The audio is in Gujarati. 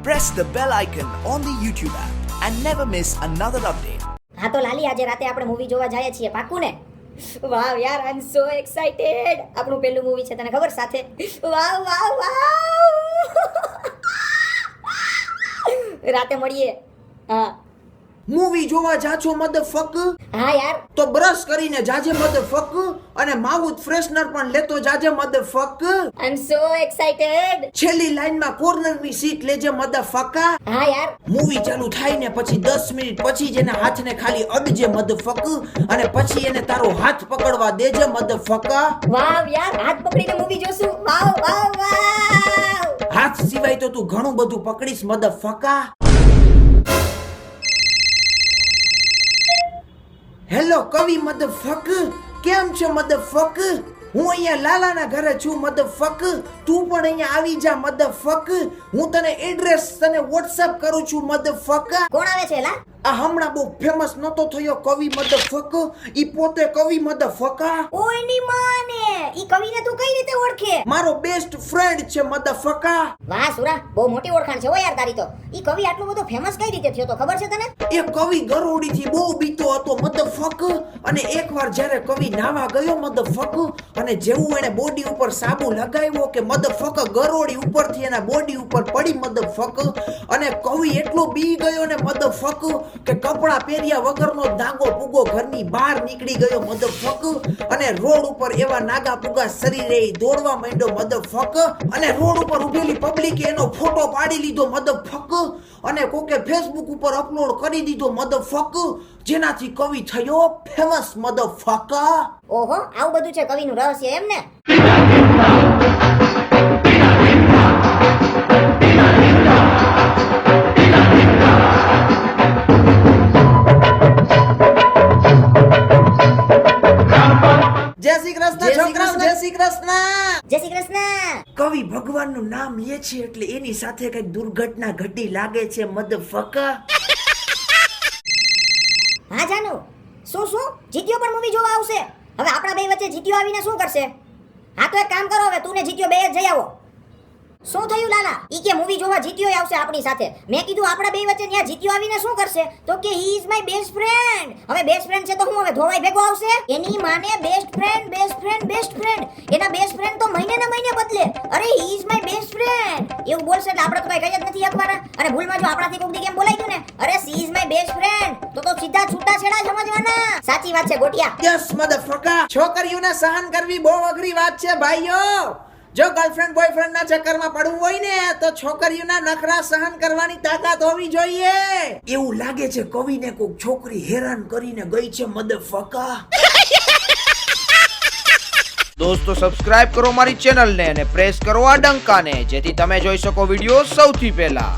Press the bell icon on the YouTube app and never miss another update. હા તો લાલી આજે રાતે આપણે મૂવી જોવા જઈએ છીએ પાક્કું ને? વાવ યાર આઈ એમ સો એક્સાઇટેડ. આપણું પહેલું મૂવી છે તને ખબર સાથે. વાવ વાવ વાવ. રાતે મળીએ. હા મૂવી જોવા જાછો મધરફક? હા યાર તો બ્રશ કરીને જાજે મધરફક, અને માઉથ ફ્રેશનર પણ લેતો જાજે મધરફક. આઈ એમ સો એક્સાઇટેડ. છેલ્લી લાઈનમાં કોર્નરની સીટ લેજે મધરફકા. હા યાર મૂવી ચાલુ થાય ને પછી 10 મિનિટ પછી જ એના હાથને ખાલી અડજે મધરફક, અને પછી એને તારો હાથ પકડવા દેજે મધરફકા. વાવ યાર હાથ પકડીને મૂવી જોશું. વાવ વાવ વાવ. હાથ સિવાય તો તું ઘણું બધું પકડીશ મધરફકા. હેલો કવિ મધરફક, કેમ છે મધરફક? હું અહીંયા લાલાના ઘરે છું મધરફક, તું પણ અહીંયા આવી જા મધરફક. હું તને એડ્રેસ તને WhatsApp કરું છું મધરફક. કોણ આવે છે લા? આ હમણાં બહુ ફેમસ નતો થયો કવિ મધરફક, ઈ પોતે કવિ મધરફકા. ઓયની માને ઈ કવિને તું કઈ રીતે ઓળખે? મારો બેસ્ટ ફ્રેન્ડ છે મધરફકા. વાહ સુરા બહુ મોટી ઓળખાણ છે હો યાર તારી તો. ઈ કવિ આટલો બધો ફેમસ કઈ રીતે થયો તો ખબર છે તને? એ કવિ ગરોડીથી બહુ બીતો હતો મધરફક, અને એકવાર જ્યારે કવિ નાવા ગયો મધરફક, અને જેવું એને બોડી ઉપર સાબુ લગાવ્યો કે મધરફક ગરોડી ઉપરથી એના બોડી ઉપર પડી મધરફક, અને કવિ એટલો બી ગયો ને મધરફક કે કપડા પહેર્યા વગરનો નાગો પુગો ઘરની બહાર નીકળી ગયો મધરફક, અને રોડ ઉપર એવા નાગા પુગા શરીરે દોડવા માંડ્યો મધરફક, અને રોડ ઉપર ઉભેલી પબ્લિકે એનો ફોટો પાડી લીધો મધરફક, અને કોકે ફેસબુક ઉપર અપલોડ કરી દીધો મધરફક, જેનાથી કવિ થયો ફેમસ મધરફક. ઓહો આવું બધું છે કવિનું રહસ્ય એમ ને? જય શ્રી કૃષ્ણ છોકરાઓ, જય શ્રી કૃષ્ણ. જય શ્રી કૃષ્ણ. કવિ ભગવાનનું નામ લે છે એટલે એની સાથે કઈક દુર્ઘટના ઘટી લાગે છે મધરફક. હા જાનુ શું જીત્યો પણ મૂવી જોવા આવશે? હવે આપણા બે વચ્ચે જીત્યો આવીને શું કરશે? હા તો એક કામ કરો, હવે તું ને જીત્યો બે જ જઈ આવો. શું થયું લાલા? ઈ કે મૂવી જોવા જીત્યો આવશે આપણી સાથે. મેં કીધું આપણા બે વચ્ચે ત્યાં જીત્યો આવીને શું કરશે? તો કે he is my best friend. હવે બેસ્ટ ફ્રેન્ડ છે તો હું હવે ધોવાઈ ભેગો આવશે? એની માને બેસ્ટ ફ્રેન્ડ. એના બેસ્ટ ફ્રેન્ડ તો મહિને ને મહિને બદલે. અરે he is my best friend એવું બોલશે એટલે આપણે તો કઈ કઈ જ નથી શકવાના. અને ભૂલમાં જો આપણાથી કોક દી કેમ બોલાઈ ગયું ને, અરે she is my best friend, તો સીધા છૂટા છેડા સમજવાના. સાચી વાત છે ગોટિયા. યસ મધરફકા. છોકરીઓને સહન કરવી બહુ અઘરી વાત છે ભાઈઓ. જો ગર્લફ્રેન્ડ બોયફ્રેન્ડ ના ચક્કરમાં પડવું હોય ને તો છોકરીઓના નખરા સહન કરવાની તાકાત હોવી જોઈએ. એવું લાગે છે કવિને કોક છોકરી હેરાન કરીને ગઈ છે મધરફકા. દોસ્તો સબસ્ક્રાઇબ કરો મારી ચેનલને અને પ્રેસ કરો આ ડંકાને, જેથી તમે જોઈ શકો વિડિયો સૌથી પહેલા.